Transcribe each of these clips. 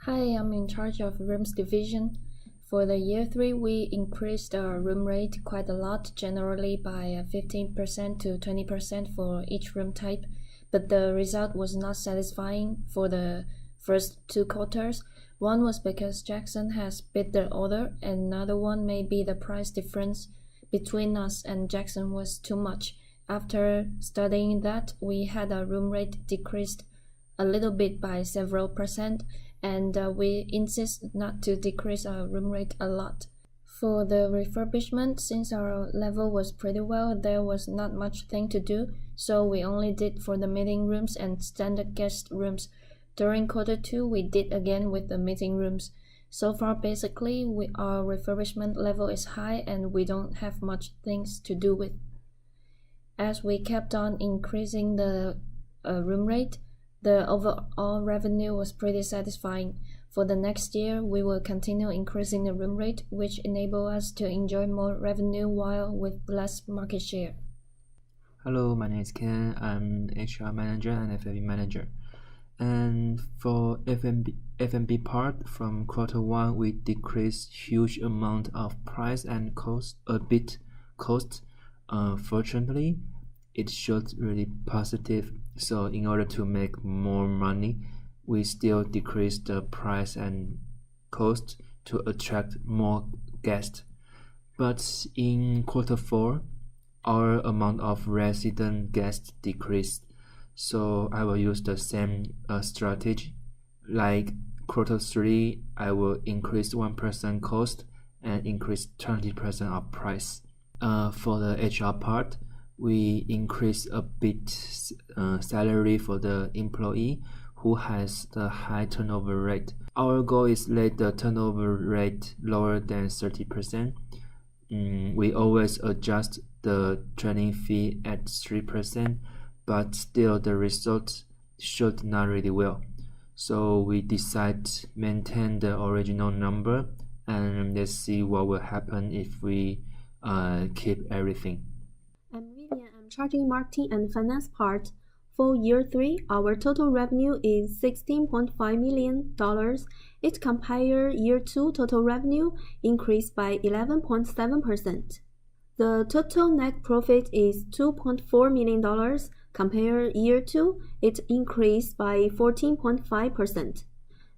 Hi, I'm in charge of rooms division. For the year 3, we increased our room rate quite a lot, generally by 15% to 20% for each room type, but the result was not satisfying for the first 2 quarters. One was because Jackson has beat the order, and another one may be the price difference between us and Jackson was too much. After studying that, we had our room rate decreased a little bit by several percent, and we insist not to decrease our room rate a lot. For the refurbishment, since our level was pretty well, there was not much thing to do, so we only did for the meeting rooms and standard guest rooms. During quarter 2, we did again with the meeting rooms. So far, basically, our refurbishment level is high and we don't have much things to do with. As we kept on increasing the room rate, the overall revenue was pretty satisfying. For the next year, we will continue increasing the room rate, which enable us to enjoy more revenue while with less market share. Hello, my name is Ken. I'm HR manager and F&B manager. And for F&B part, from quarter 1, we decreased huge amount of price and cost. Fortunately, it showed really positive. So in order to make more money, we still decreased the price and cost to attract more guests. But in quarter 4, our amount of resident guests decreased. So I will use the same strategy. Like quarter 3, I will increase 1% cost and increase 20% of price. For the HR part, we increase a bit salary for the employee who has the high turnover rate. Our goal is let the turnover rate lower than 30%. We always adjust the training fee at 3%, but still the results showed not really well. So we decide to maintain the original number, and let's see what will happen if we keep everything. I'm charging marketing and finance part. For year 3, our total revenue is $16.5 million. It compared year 2 total revenue increased by 11.7%. The total net profit is $2.4 million. Compared year 2, it increased by 14.5%.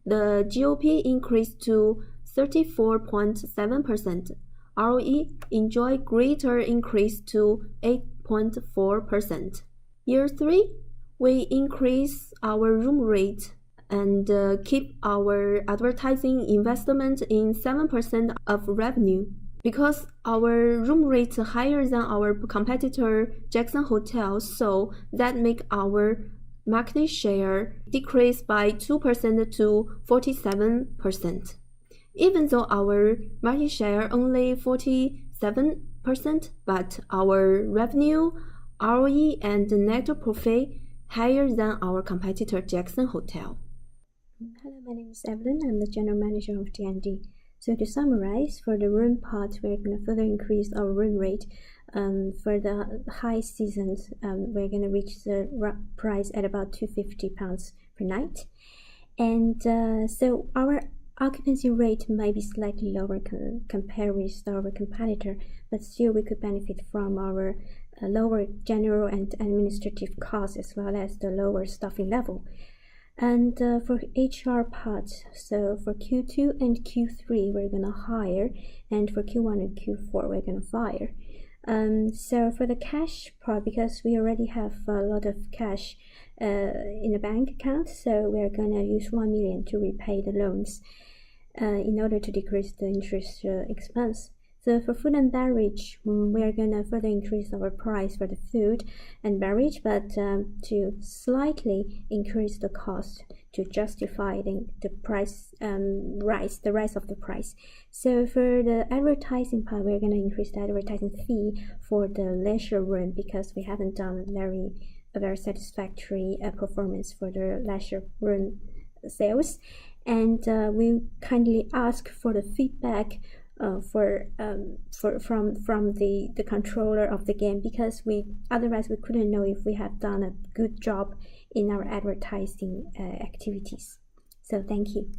The GOP increased to 34.7%. ROE enjoyed greater increase to 8.4%. Year 3, we increase our room rate and keep our advertising investment in 7% of revenue. Because our room rate is higher than our competitor Jackson Hotel, so that make our market share decrease by 2% to 47%. Even though our market share only 47%, but our revenue, ROE, and net profit higher than our competitor Jackson Hotel. Hello, my name is Evelyn. I'm the general manager of D&D. So to summarize, for the room part, we're going to further increase our room rate. For the high seasons, we're going to reach the price at about £250 per night. And so our occupancy rate might be slightly lower compared with our competitor, but still we could benefit from our lower general and administrative costs as well as the lower staffing level. And for HR part, so for Q2 and Q3 we're gonna hire, and for Q1 and Q4 we're gonna fire. So for the cash part, because we already have a lot of cash in the bank account, so we're gonna use $1 million to repay the loans in order to decrease the interest expense. So for food and beverage, we are going to further increase our price for the food and beverage, but to slightly increase the cost to justify the price rise of the price. So for the advertising part, we're going to increase the advertising fee for the leisure room because we haven't done a very satisfactory performance for the leisure room sales. And we kindly ask for the feedback from the controller of the game, because otherwise we couldn't know if we have done a good job in our advertising activities. So thank you.